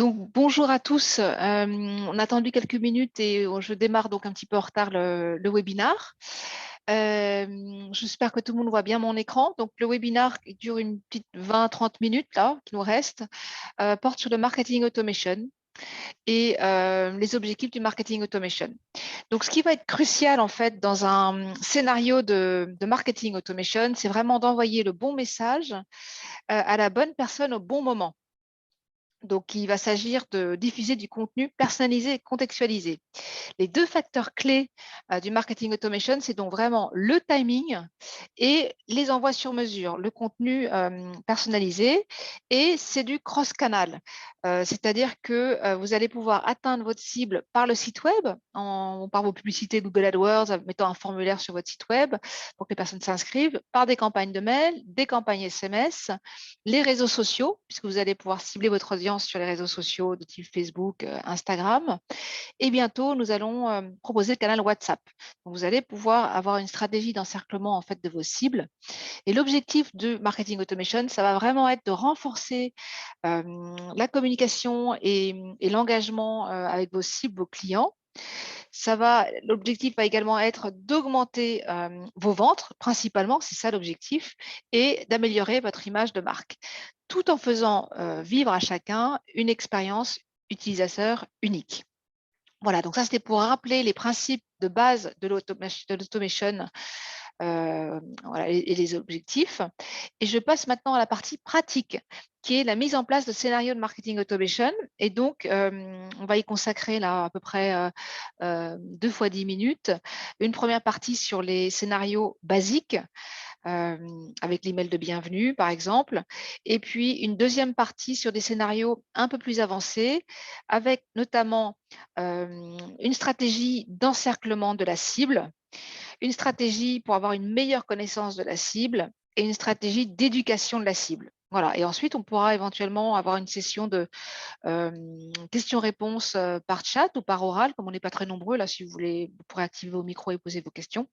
Donc, bonjour à tous. On a attendu quelques minutes et je démarre donc un petit peu en retard le webinar. J'espère que tout le monde voit bien mon écran. Donc, le webinar qui dure une petite 20-30 minutes là, qui nous reste, porte sur le marketing automation et les objectifs du marketing automation. Donc, ce qui va être crucial en fait dans un scénario de marketing automation, c'est vraiment d'envoyer le bon message à la bonne personne au bon moment. Donc, il va s'agir de diffuser du contenu personnalisé et contextualisé. Les deux facteurs clés du marketing automation, c'est donc vraiment le timing et les envois sur mesure, le contenu personnalisé, et c'est du cross-canal. C'est-à-dire que vous allez pouvoir atteindre votre cible par le site web, par vos publicités Google AdWords, mettant un formulaire sur votre site web pour que les personnes s'inscrivent, par des campagnes de mail, des campagnes SMS, les réseaux sociaux, puisque vous allez pouvoir cibler votre audience sur les réseaux sociaux de type Facebook, Instagram. Et bientôt, nous allons proposer le canal WhatsApp. Donc, vous allez pouvoir avoir une stratégie d'encerclement en fait de vos cibles. Et l'objectif de marketing automation, ça va vraiment être de renforcer la communication et l'engagement avec vos cibles, vos clients. L'objectif va également être d'augmenter vos ventes, principalement, c'est ça l'objectif, et d'améliorer votre image de marque, tout en faisant vivre à chacun une expérience utilisateur unique. Voilà, donc ça, c'était pour rappeler les principes de base de l'automation voilà, et les objectifs. Et je passe maintenant à la partie pratique, qui est la mise en place de scénarios de marketing automation. Et donc, on va y consacrer là à peu près 2 fois 10 minutes. Une première partie sur les scénarios basiques, avec l'email de bienvenue, par exemple. Et puis, une deuxième partie sur des scénarios un peu plus avancés, avec notamment une stratégie d'encerclement de la cible, une stratégie pour avoir une meilleure connaissance de la cible et une stratégie d'éducation de la cible. Voilà. Et ensuite, on pourra éventuellement avoir une session de questions-réponses par chat ou par oral, comme on n'est pas très nombreux. Là, si vous voulez, vous pourrez activer vos micros et poser vos questions.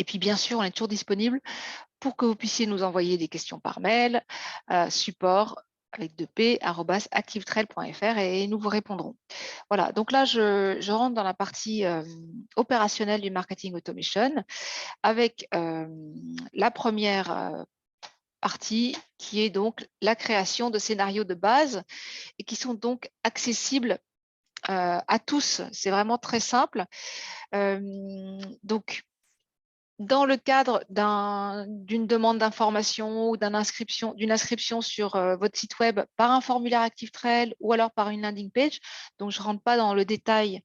Et puis, bien sûr, on est toujours disponible pour que vous puissiez nous envoyer des questions par mail, support avec 2p, @activetrail.fr, et nous vous répondrons. Voilà, donc là, je rentre dans la partie opérationnelle du marketing automation avec la première partie qui est donc la création de scénarios de base et qui sont donc accessibles à tous. C'est vraiment très simple. Donc, dans le cadre d'une demande d'information ou d'une inscription sur votre site web par un formulaire ActiveTrail ou alors par une landing page, donc je ne rentre pas dans le détail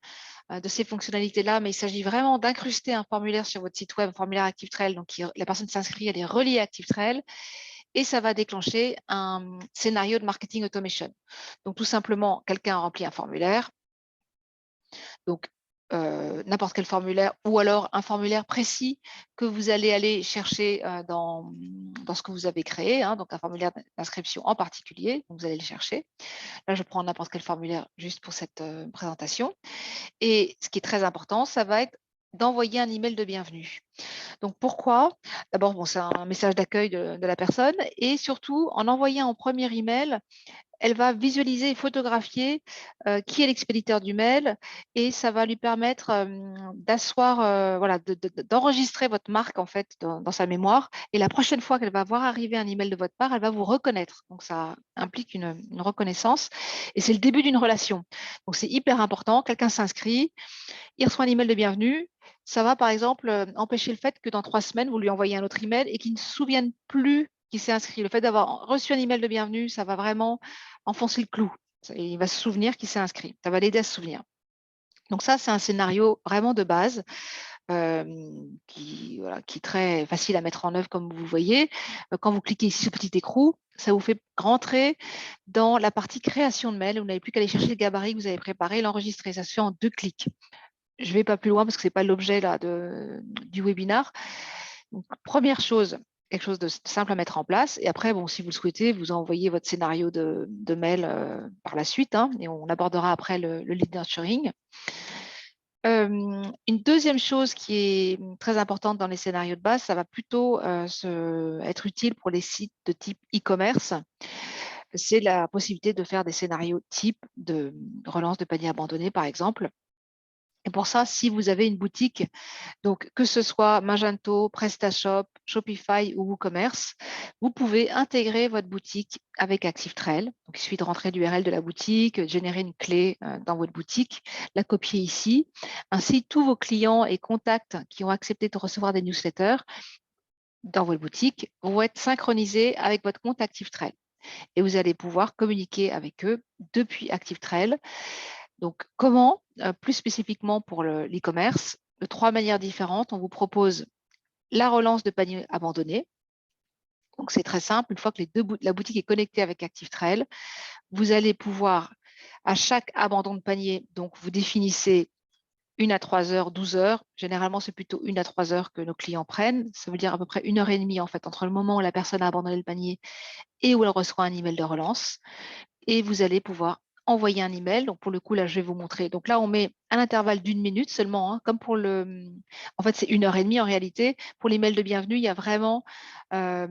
de ces fonctionnalités-là, mais il s'agit vraiment d'incruster un formulaire sur votre site web, un formulaire ActiveTrail, donc la personne s'inscrit, elle est reliée à ActiveTrail, et ça va déclencher un scénario de marketing automation. Donc tout simplement, quelqu'un remplit un formulaire, donc n'importe quel formulaire, ou alors un formulaire précis que vous allez aller chercher dans ce que vous avez créé, hein, donc un formulaire d'inscription en particulier, donc vous allez le chercher. Là, je prends n'importe quel formulaire juste pour cette présentation. Et ce qui est très important, ça va être d'envoyer un email de bienvenue. Donc pourquoi? D'abord, bon, c'est un message d'accueil de la personne, et surtout, en envoyant un premier email, elle va visualiser et photographier qui est l'expéditeur du mail, et ça va lui permettre d'asseoir, voilà, d'enregistrer votre marque en fait dans sa mémoire. Et la prochaine fois qu'elle va voir arriver un email de votre part, elle va vous reconnaître. Donc ça implique une reconnaissance, et c'est le début d'une relation. Donc c'est hyper important. Quelqu'un s'inscrit, il reçoit un email de bienvenue. Ça va par exemple empêcher le fait que dans 3 semaines, vous lui envoyez un autre email et qu'il ne se souvienne plus qu'il s'est inscrit. Le fait d'avoir reçu un email de bienvenue, ça va vraiment enfoncer le clou. Il va se souvenir qu'il s'est inscrit. Ça va l'aider à se souvenir. Donc ça, c'est un scénario vraiment de base qui est très facile à mettre en œuvre, comme vous le voyez. Quand vous cliquez ici sur petit écrou, ça vous fait rentrer dans la partie création de mail. Vous n'avez plus qu'à aller chercher le gabarit que vous avez préparé et l'enregistrer. Ça se fait en 2 clics. Je ne vais pas plus loin parce que ce n'est pas l'objet du webinar. Donc, première chose, quelque chose de simple à mettre en place. Et après, bon, si vous le souhaitez, vous envoyez votre scénario de mail par la suite, hein, et on abordera après le lead nurturing. Une deuxième chose qui est très importante dans les scénarios de base, ça va plutôt être utile pour les sites de type e-commerce. c'est la possibilité de faire des scénarios type de relance de panier abandonné, par exemple. Et pour ça, si vous avez une boutique, donc que ce soit Magento, PrestaShop, Shopify ou WooCommerce, vous pouvez intégrer votre boutique avec ActiveTrail. Donc, il suffit de rentrer l'URL de la boutique, générer une clé dans votre boutique, la copier ici. Ainsi, tous vos clients et contacts qui ont accepté de recevoir des newsletters dans votre boutique vont être synchronisés avec votre compte ActiveTrail. Et vous allez pouvoir communiquer avec eux depuis ActiveTrail. Donc, comment, plus spécifiquement pour l'e-commerce, de 3 manières différentes. On vous propose la relance de panier abandonné. Donc, c'est très simple. Une fois que la boutique est connectée avec ActiveTrail, vous allez pouvoir, à chaque abandon de panier, donc vous définissez 1 à 3 heures, 12 heures. Généralement, c'est plutôt 1 à 3 heures que nos clients prennent. Ça veut dire à peu près 1 heure et demie en fait, entre le moment où la personne a abandonné le panier et où elle reçoit un email de relance. Et vous allez pouvoir envoyer un email. Donc, pour le coup, là, je vais vous montrer. Donc là, on met à l'intervalle d'1 minute seulement, hein, comme pour le… En fait, c'est 1 heure et demie en réalité. Pour l'email de bienvenue, il y a vraiment 1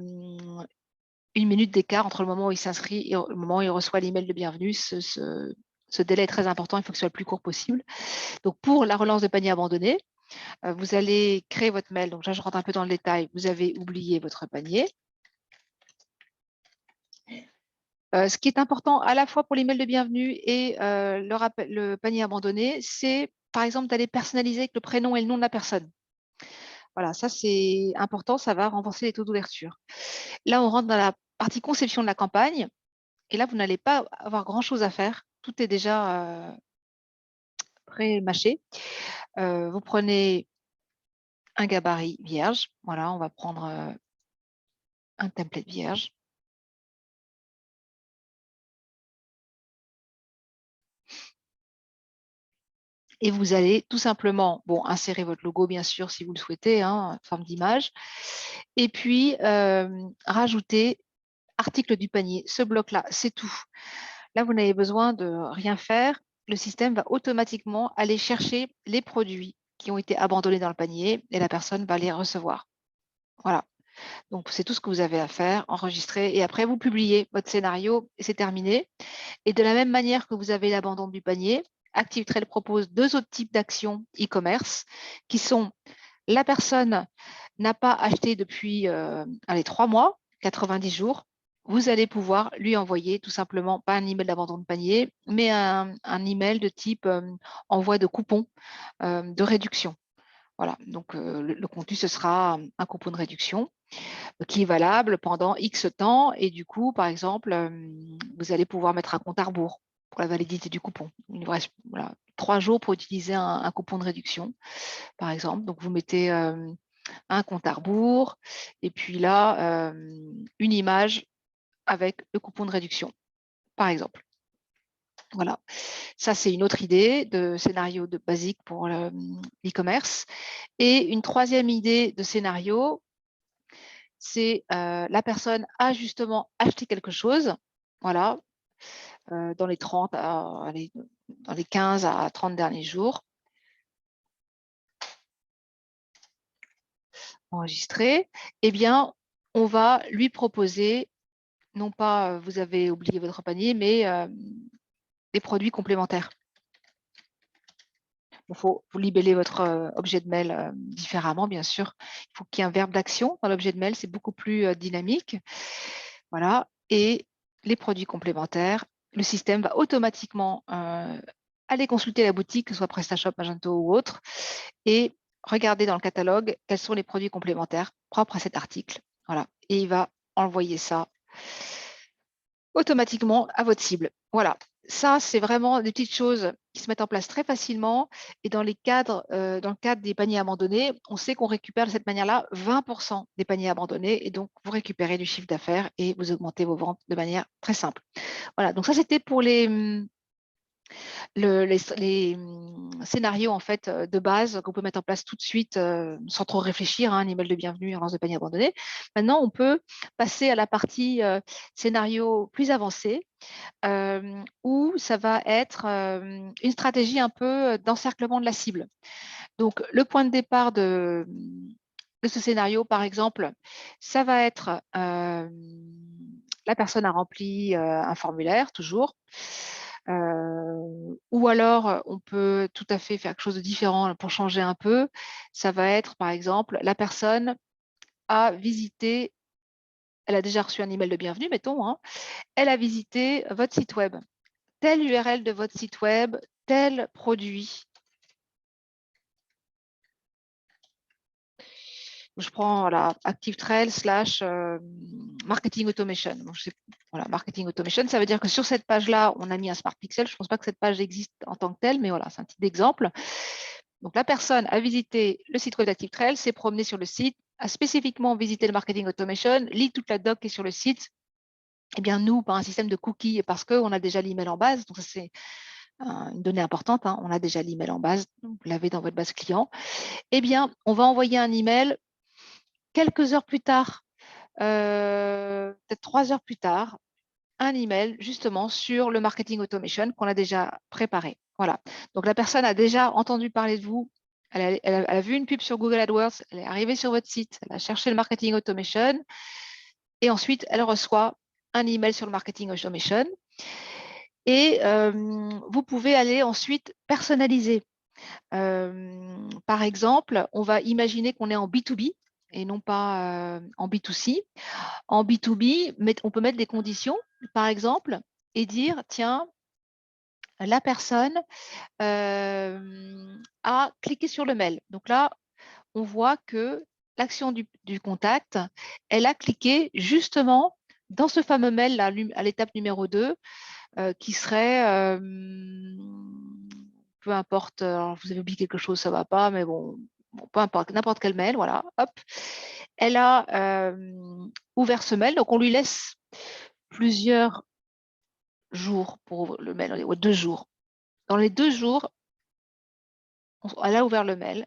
minute d'écart entre le moment où il s'inscrit et le moment où il reçoit l'email de bienvenue. Ce délai est très important. Il faut que ce soit le plus court possible. Donc, pour la relance de panier abandonné, vous allez créer votre mail. Donc là, je rentre un peu dans le détail. Vous avez oublié votre panier. Ce qui est important à la fois pour l'email de bienvenue et le panier abandonné, c'est par exemple d'aller personnaliser avec le prénom et le nom de la personne. Voilà, ça c'est important, ça va renforcer les taux d'ouverture. Là, on rentre dans la partie conception de la campagne et là, vous n'allez pas avoir grand-chose à faire. Tout est déjà pré-mâché. Vous prenez un gabarit vierge. Voilà, on va prendre un template vierge. Et vous allez tout simplement insérer votre logo, bien sûr, si vous le souhaitez, hein, forme d'image. Et puis, rajouter article du panier. Ce bloc-là, c'est tout. Là, vous n'avez besoin de rien faire. Le système va automatiquement aller chercher les produits qui ont été abandonnés dans le panier et la personne va les recevoir. Voilà. Donc, c'est tout ce que vous avez à faire, enregistrer. Et après, vous publiez votre scénario et c'est terminé. Et de la même manière que vous avez l'abandon du panier, ActiveTrail propose 2 autres types d'actions e-commerce qui sont la personne n'a pas acheté depuis 3 mois, 90 jours. Vous allez pouvoir lui envoyer tout simplement, pas un email d'abandon de panier, mais un email de type envoi de coupons de réduction. Voilà, donc le contenu, ce sera un coupon de réduction qui est valable pendant X temps. Et du coup, par exemple, vous allez pouvoir mettre un compte à rebours pour la validité du coupon. Il vous reste 3 jours pour utiliser un coupon de réduction, par exemple. Donc, vous mettez un compte à rebours et puis là, une image avec le coupon de réduction, par exemple. Voilà, ça c'est une autre idée de scénario basique pour l'e-commerce. Et une troisième idée de scénario, c'est la personne a justement acheté quelque chose, voilà, dans les 30, allez, dans les 15 à 30 derniers jours. Enregistré, eh bien, on va lui proposer, non pas vous avez oublié votre panier, mais des produits complémentaires. Il faut vous libeller votre objet de mail différemment, bien sûr. Il faut qu'il y ait un verbe d'action dans l'objet de mail, c'est beaucoup plus dynamique. Voilà, et les produits complémentaires, le système va automatiquement aller consulter la boutique, que ce soit PrestaShop, Magento ou autre, et regarder dans le catalogue quels sont les produits complémentaires propres à cet article. Voilà, et il va envoyer ça automatiquement à votre cible. Voilà, ça, c'est vraiment des petites choses qui se mettent en place très facilement. Et dans le cadre des paniers abandonnés, on sait qu'on récupère de cette manière-là 20% des paniers abandonnés. Et donc, vous récupérez du chiffre d'affaires et vous augmentez vos ventes de manière très simple. Voilà, donc ça, c'était pour les scénarios en fait de base qu'on peut mettre en place tout de suite sans trop réfléchir, hein, un email de bienvenue, relance de panier abandonné. Maintenant, on peut passer à la partie scénario plus avancé où ça va être une stratégie un peu d'encerclement de la cible. Donc, le point de départ de ce scénario, par exemple, ça va être la personne a rempli un formulaire, toujours. Ou alors, on peut tout à fait faire quelque chose de différent pour changer un peu. Ça va être, par exemple, la personne a visité, elle a déjà reçu un email de bienvenue, mettons, hein, elle a visité votre site web, telle URL de votre site web, tel produit. Je prends voilà, ActiveTrail / Marketing Automation. Donc, voilà, Marketing Automation, ça veut dire que sur cette page-là, on a mis un Smart Pixel. Je ne pense pas que cette page existe en tant que telle, mais voilà, c'est un petit exemple. Donc, la personne a visité le site web d'ActiveTrail, s'est promenée sur le site, a spécifiquement visité le Marketing Automation, lit toute la doc qui est sur le site. Eh bien, nous, par un système de cookies, parce qu'on a déjà l'email en base, donc ça, c'est une donnée importante, hein, on a déjà l'email en base, vous l'avez dans votre base client, eh bien, on va envoyer un email quelques heures plus tard, peut-être 3 heures plus tard, un email justement sur le marketing automation qu'on a déjà préparé. Voilà. Donc la personne a déjà entendu parler de vous, elle a vu une pub sur Google AdWords, elle est arrivée sur votre site, elle a cherché le marketing automation et ensuite elle reçoit un email sur le marketing automation. Et vous pouvez aller ensuite personnaliser. Par exemple, on va imaginer qu'on est en B2B et non pas en B2C. En B2B, on peut mettre des conditions, par exemple, et dire, tiens, la personne a cliqué sur le mail. Donc là, on voit que l'action du contact, elle a cliqué justement dans ce fameux mail là, à l'étape numéro 2, qui serait, peu importe, alors vous avez oublié quelque chose, ça ne va pas, mais bon, peu importe, n'importe quel mail, voilà, hop. Elle a ouvert ce mail, donc on lui laisse plusieurs jours pour ouvrir le mail, 2 jours. Dans les 2 jours, elle a ouvert le mail.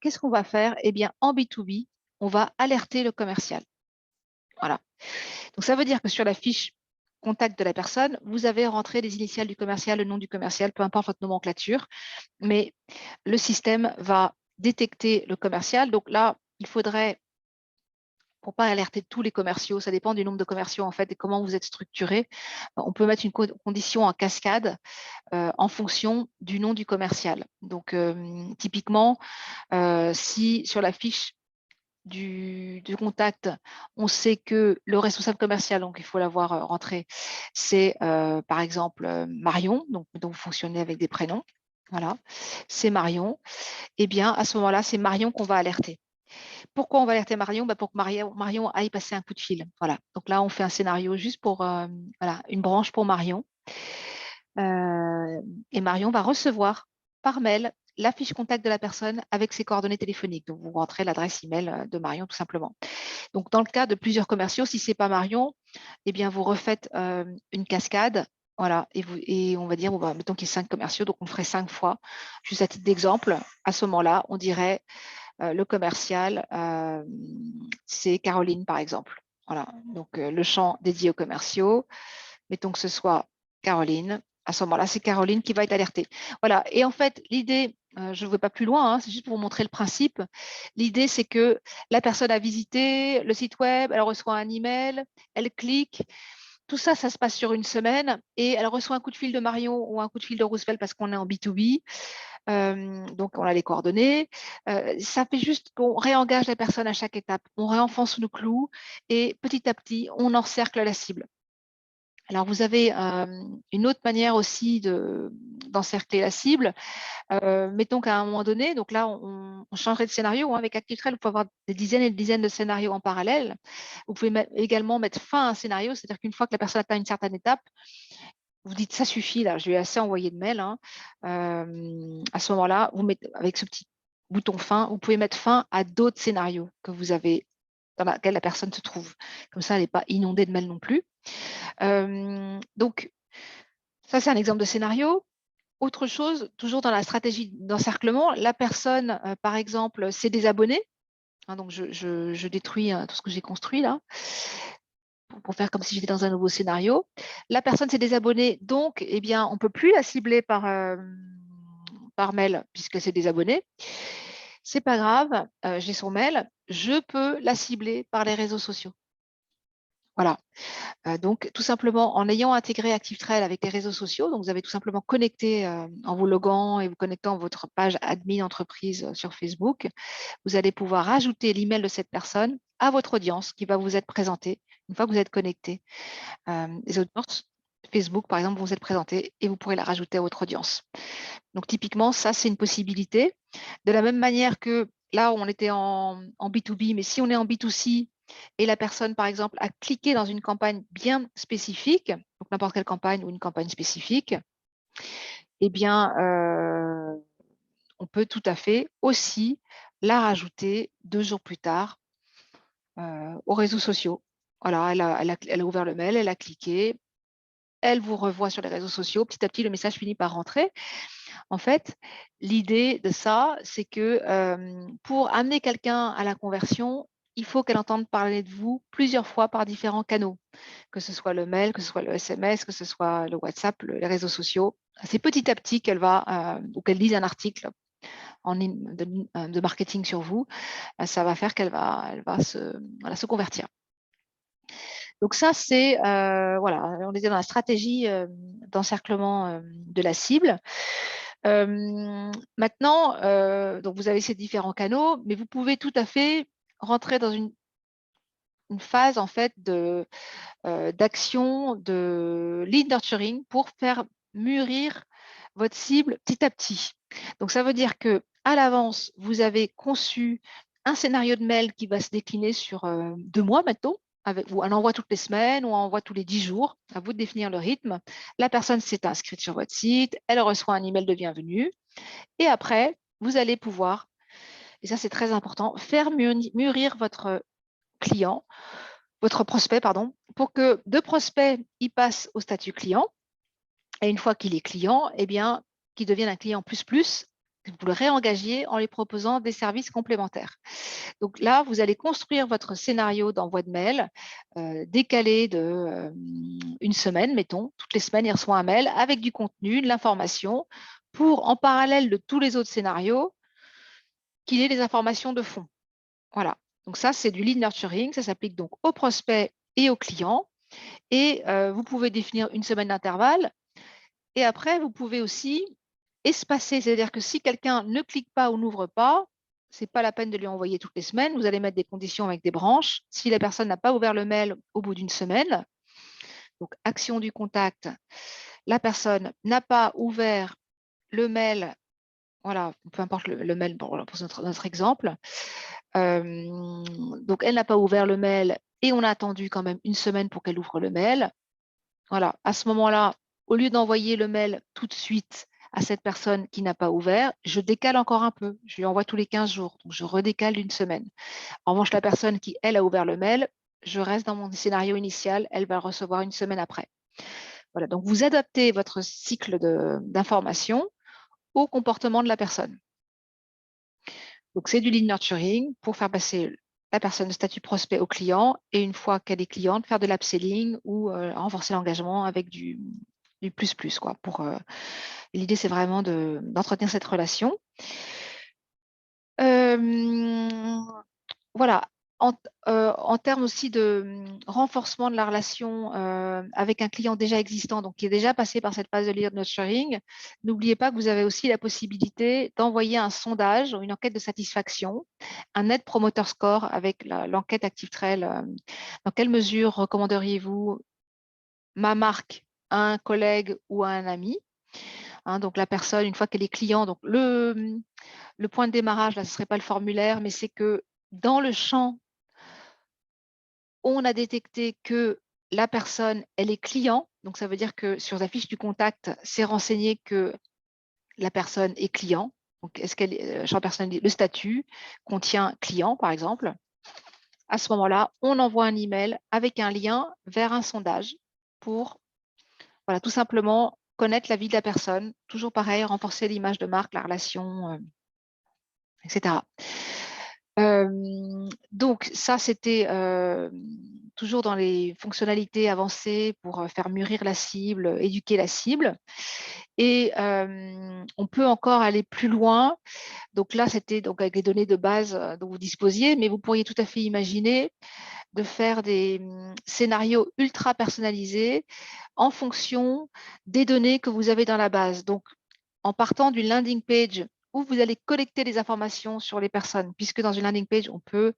Qu'est-ce qu'on va faire? Eh bien, en B2B, on va alerter le commercial. Voilà. Donc, ça veut dire que sur la fiche contact de la personne, vous avez rentré les initiales du commercial, le nom du commercial, peu importe votre nomenclature, mais le système va détecter le commercial. Donc là, il faudrait, pour ne pas alerter tous les commerciaux, ça dépend du nombre de commerciaux en fait et comment vous êtes structuré, on peut mettre une condition en cascade en fonction du nom du commercial. Donc, typiquement, si sur la fiche du contact, on sait que le responsable commercial, donc il faut l'avoir rentré, c'est par exemple Marion, donc vous fonctionnez avec des prénoms, voilà, c'est Marion, et bien à ce moment-là, c'est Marion qu'on va alerter. Pourquoi on va alerter Marion? Pour que Marion aille passer un coup de fil. Voilà. Donc là, on fait un scénario juste pour voilà, une branche pour Marion. Et Marion va recevoir par mail la fiche contact de la personne avec ses coordonnées téléphoniques. Donc, vous rentrez l'adresse email de Marion tout simplement. Donc, dans le cas de plusieurs commerciaux, si ce n'est pas Marion, eh bien, vous refaites une cascade. Voilà, et on va dire, mettons qu'il y a 5 commerciaux, donc on ferait 5 fois. Juste à titre d'exemple, à ce moment-là, on dirait le commercial, c'est Caroline, par exemple. Voilà, donc le champ dédié aux commerciaux, mettons que ce soit Caroline. À ce moment-là, c'est Caroline qui va être alertée. Voilà, et en fait, l'idée, je ne vais pas plus loin, hein, c'est juste pour vous montrer le principe. L'idée, c'est que la personne a visité le site web, elle reçoit un email, elle clique. Tout ça, ça se passe sur une semaine et elle reçoit un coup de fil de Marion ou un coup de fil de Roosevelt parce qu'on est en B2B. Donc, on a les coordonnées. Ça fait juste qu'on réengage la personne à chaque étape. On réenfonce nos clous et petit à petit, on encercle la cible. Alors, vous avez une autre manière aussi d'encercler la cible. Mettons qu'à un moment donné, donc là, on changerait de scénario. Hein, avec ActiveTrail, vous pouvez avoir des dizaines et des dizaines de scénarios en parallèle. Vous pouvez également mettre fin à un scénario, c'est-à-dire qu'une fois que la personne atteint une certaine étape, vous dites ça suffit, là, je lui ai assez envoyé de mails. Hein. À ce moment-là, vous mettez avec ce petit bouton fin, vous pouvez mettre fin à d'autres scénarios que vous avez dans lesquels la personne se trouve. Comme ça, elle n'est pas inondée de mails non plus. Donc, ça, c'est un exemple de scénario. Autre chose, toujours dans la stratégie d'encerclement, la personne, par exemple, s'est désabonnée. Hein, donc, je détruis tout ce que j'ai construit là pour faire comme si j'étais dans un nouveau scénario. La personne s'est désabonnée, donc, eh bien, on ne peut plus la cibler par mail puisque c'est désabonnée. C'est pas grave, j'ai son mail, je peux la cibler par les réseaux sociaux. Voilà. Donc, tout simplement, en ayant intégré ActiveTrail avec les réseaux sociaux, donc vous avez tout simplement connecté en vous loguant et vous connectant à votre page admin entreprise sur Facebook, vous allez pouvoir rajouter l'email de cette personne à votre audience qui va vous être présentée une fois que vous êtes connecté. Les audiences Facebook, par exemple, vont vous être présentées et vous pourrez la rajouter à votre audience. Donc, typiquement, ça, c'est une possibilité. De la même manière que là, on était en B2B, mais si on est en B2C et la personne, par exemple, a cliqué dans une campagne bien spécifique, donc n'importe quelle campagne ou une campagne spécifique, eh bien, on peut tout à fait aussi la rajouter 2 jours plus tard aux réseaux sociaux. Voilà, elle a ouvert le mail, elle a cliqué, elle vous revoit sur les réseaux sociaux. Petit à petit, le message finit par rentrer. En fait, l'idée de ça, c'est que pour amener quelqu'un à la conversion, il faut qu'elle entende parler de vous plusieurs fois par différents canaux, que ce soit le mail, que ce soit le SMS, que ce soit le WhatsApp, les réseaux sociaux. C'est petit à petit qu'elle va, ou qu'elle lise un article de marketing sur vous, ça va faire qu'elle va, se convertir. Donc ça, c'est, voilà, on était dans la stratégie d'encerclement de la cible. Maintenant, donc vous avez ces différents canaux, mais vous pouvez tout à fait rentrer dans une phase en fait d'action, de lead nurturing pour faire mûrir votre cible petit à petit. Donc ça veut dire que à l'avance, vous avez conçu un scénario de mail qui va se décliner sur 2 mois maintenant, ou un envoi toutes les semaines ou un envoi tous les 10 jours. À vous de définir le rythme. La personne s'est inscrite sur votre site, elle reçoit un email de bienvenue. Et après, vous allez pouvoir, et ça c'est très important, faire mûrir votre client, votre prospect, pardon, pour que de prospect, il passe au statut client. Et une fois qu'il est client, eh bien, qu'il devienne un client plus, que vous le réengagiez en lui proposant des services complémentaires. Donc là, vous allez construire votre scénario d'envoi de mail décalé de une semaine, mettons. Toutes les semaines, il reçoit un mail avec du contenu, de l'information, pour, en parallèle de tous les autres scénarios, qu'il ait les informations de fond. Voilà. Donc ça, c'est du lead nurturing. Ça s'applique donc aux prospects et aux clients. Et vous pouvez définir une semaine d'intervalle. Et après, vous pouvez aussi espacer. C'est-à-dire que si quelqu'un ne clique pas ou n'ouvre pas, ce n'est pas la peine de lui envoyer toutes les semaines. Vous allez mettre des conditions avec des branches. Si la personne n'a pas ouvert le mail au bout d'une semaine, donc action du contact, la personne n'a pas ouvert le mail, voilà, peu importe le mail pour notre exemple. Donc, elle n'a pas ouvert le mail et on a attendu quand même une semaine pour qu'elle ouvre le mail. Voilà, à ce moment-là, au lieu d'envoyer le mail tout de suite à cette personne qui n'a pas ouvert, je décale encore un peu. Je lui envoie tous les 15 jours. Donc, je redécale d'une semaine. En revanche, la personne qui, elle, a ouvert le mail, je reste dans mon scénario initial. Elle va le recevoir une semaine après. Voilà, donc vous adaptez votre cycle d'information au comportement de la personne. Donc, c'est du lead nurturing pour faire passer la personne de statut prospect au client et une fois qu'elle est cliente, faire de l'upselling ou renforcer l'engagement avec du plus, quoi. L'idée, c'est vraiment d'entretenir cette relation. Voilà. En termes aussi de renforcement de la relation avec un client déjà existant, donc qui est déjà passé par cette phase de lead nurturing, n'oubliez pas que vous avez aussi la possibilité d'envoyer un sondage ou une enquête de satisfaction, un Net Promoter Score avec l'enquête ActiveTrail. Dans quelle mesure recommanderiez-vous ma marque à un collègue ou à un ami? Donc la personne, une fois qu'elle est client, donc le point de démarrage, là, ce ne serait pas le formulaire, mais c'est que dans le champ, on a détecté que la personne, elle est client. Donc, ça veut dire que sur la fiche du contact, c'est renseigné que la personne est client. Donc, est-ce qu'elle champ personnalisé, le statut contient client, par exemple. À ce moment-là, on envoie un email avec un lien vers un sondage pour, voilà, tout simplement connaître la vie de la personne. Toujours pareil, renforcer l'image de marque, la relation, etc. Donc, ça, c'était toujours dans les fonctionnalités avancées pour faire mûrir la cible, éduquer la cible. Et on peut encore aller plus loin. Donc là, c'était donc avec les données de base dont vous disposiez, mais vous pourriez tout à fait imaginer de faire des scénarios ultra personnalisés en fonction des données que vous avez dans la base. Donc, en partant d'une landing page où vous allez collecter des informations sur les personnes, puisque dans une landing page, on peut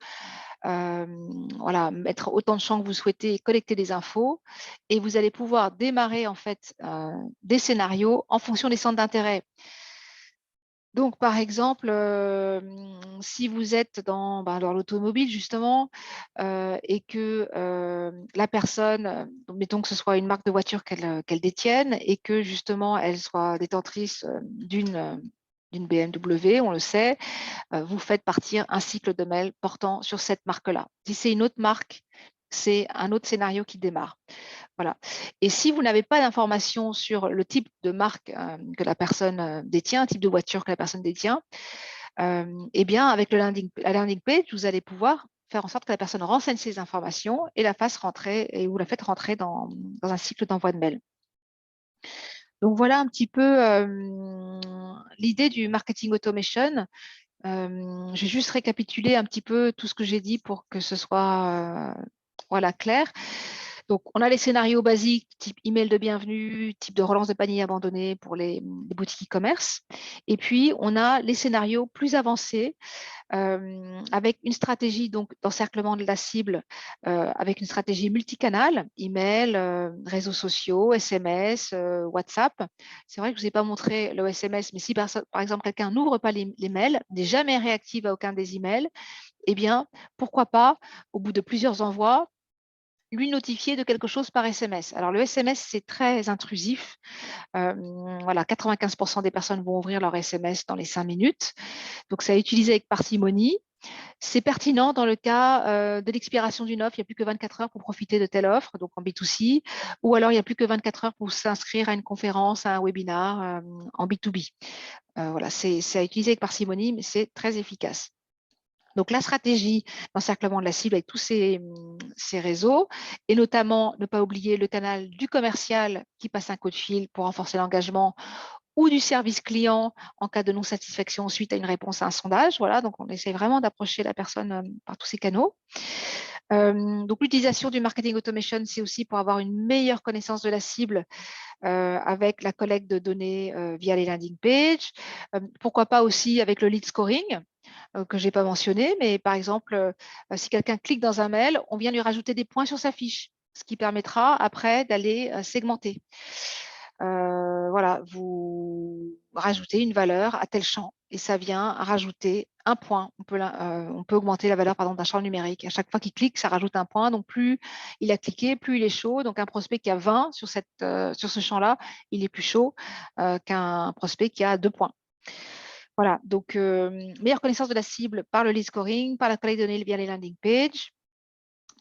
voilà, mettre autant de champs que vous souhaitez et collecter des infos. Et vous allez pouvoir démarrer en fait des scénarios en fonction des centres d'intérêt. Donc, par exemple, si vous êtes dans l'automobile, justement, et que la personne, mettons que ce soit une marque de voiture qu'elle détienne et que, justement, elle soit détentrice d'une BMW, on le sait, vous faites partir un cycle de mails portant sur cette marque-là. Si c'est une autre marque, c'est un autre scénario qui démarre. Voilà. Et si vous n'avez pas d'informations sur le type de marque que la personne détient, type de voiture que la personne détient, eh bien, avec la landing page, vous allez pouvoir faire en sorte que la personne renseigne ces informations et la fasse rentrer, et vous la faites rentrer dans un cycle d'envoi de mail. Donc, voilà un petit peu l'idée du marketing automation. Je vais juste récapituler un petit peu tout ce que j'ai dit pour que ce soit voilà, clair. Donc, on a les scénarios basiques, type email de bienvenue, type de relance de panier abandonné pour les boutiques e-commerce. Et puis, on a les scénarios plus avancés avec une stratégie d'encerclement de la cible, avec une stratégie multicanal, email, réseaux sociaux, SMS, WhatsApp. C'est vrai que je ne vous ai pas montré le SMS, mais si par exemple quelqu'un n'ouvre pas les mails, n'est jamais réactif à aucun des emails, eh bien, pourquoi pas, au bout de plusieurs envois, lui notifier de quelque chose par SMS. Alors, le SMS, c'est très intrusif. Voilà, 95% des personnes vont ouvrir leur SMS dans les 5 minutes. Donc, c'est à utiliser avec parcimonie. C'est pertinent dans le cas de l'expiration d'une offre. Il n'y a plus que 24 heures pour profiter de telle offre, donc en B2C, ou alors il n'y a plus que 24 heures pour s'inscrire à une conférence, à un webinar en B2B. Voilà, c'est à utiliser avec parcimonie, mais c'est très efficace. Donc, la stratégie d'encerclement de la cible avec tous ces réseaux, et notamment ne pas oublier le canal du commercial qui passe un coup de fil pour renforcer l'engagement, ou du service client en cas de non-satisfaction suite à une réponse à un sondage. Voilà, donc on essaie vraiment d'approcher la personne par tous ces canaux. Donc, l'utilisation du marketing automation, c'est aussi pour avoir une meilleure connaissance de la cible avec la collecte de données via les landing pages. Pourquoi pas aussi avec le lead scoring, que je n'ai pas mentionné, mais par exemple, si quelqu'un clique dans un mail, on vient lui rajouter des points sur sa fiche, ce qui permettra après d'aller segmenter. Voilà, vous rajoutez une valeur à tel champ et ça vient rajouter un point. On peut augmenter la valeur d'un champ numérique. À chaque fois qu'il clique, ça rajoute un point. Donc, plus il a cliqué, plus il est chaud. Donc, un prospect qui a 20 sur ce champ-là, il est plus chaud qu'un prospect qui a 2 points. Voilà, donc meilleure connaissance de la cible par le lead scoring, par la collecte de données via les landing pages,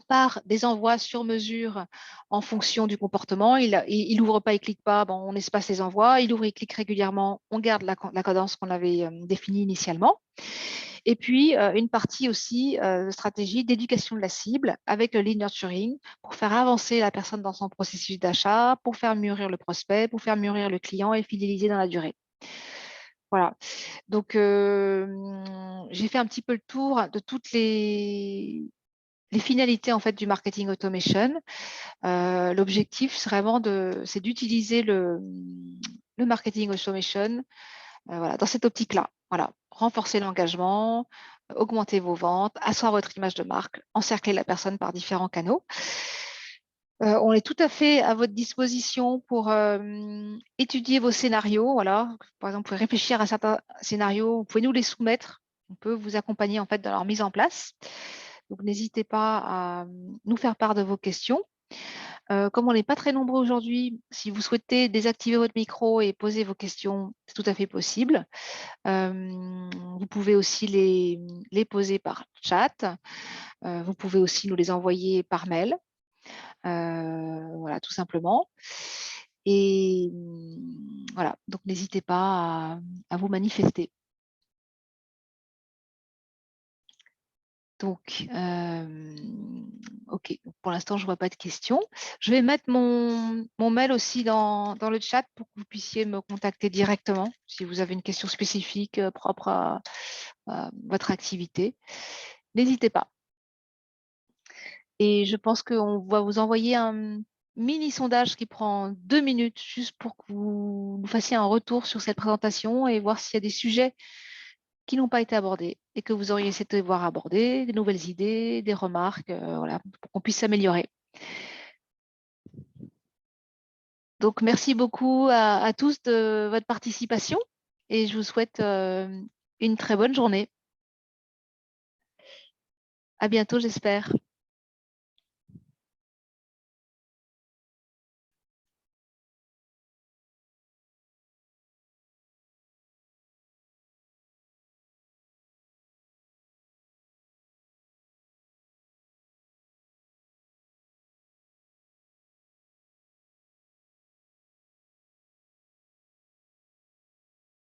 par des envois sur mesure en fonction du comportement. Il ouvre pas, il clique pas, bon, on espace les envois. Il ouvre, il clique régulièrement, on garde la cadence qu'on avait définie initialement. Et puis, une partie aussi de stratégie d'éducation de la cible avec le lead nurturing pour faire avancer la personne dans son processus d'achat, pour faire mûrir le prospect, pour faire mûrir le client et fidéliser dans la durée. Voilà. Donc, j'ai fait un petit peu le tour de toutes les finalités en fait du marketing automation. L'objectif, c'est d'utiliser le marketing automation voilà, dans cette optique-là. Voilà, renforcer l'engagement, augmenter vos ventes, asseoir votre image de marque, encercler la personne par différents canaux. On est tout à fait à votre disposition pour étudier vos scénarios. Voilà. Par exemple, vous pouvez réfléchir à certains scénarios, vous pouvez nous les soumettre. On peut vous accompagner en fait dans leur mise en place. Donc, n'hésitez pas à nous faire part de vos questions. Comme on n'est pas très nombreux aujourd'hui, si vous souhaitez désactiver votre micro et poser vos questions, c'est tout à fait possible. Vous pouvez aussi les poser par chat. Vous pouvez aussi nous les envoyer par mail. Voilà, tout simplement. Et voilà, donc n'hésitez pas à vous manifester. Donc, OK, donc pour l'instant, je ne vois pas de questions. Je vais mettre mon mail aussi dans le chat pour que vous puissiez me contacter directement si vous avez une question spécifique propre à votre activité. N'hésitez pas. Et je pense qu'on va vous envoyer un mini sondage qui prend 2 minutes juste pour que vous nous fassiez un retour sur cette présentation et voir s'il y a des sujets qui n'ont pas été abordés et que vous auriez souhaité voir abordés, des nouvelles idées, des remarques, voilà, pour qu'on puisse s'améliorer. Donc, merci beaucoup à tous de votre participation et je vous souhaite une très bonne journée. À bientôt, j'espère.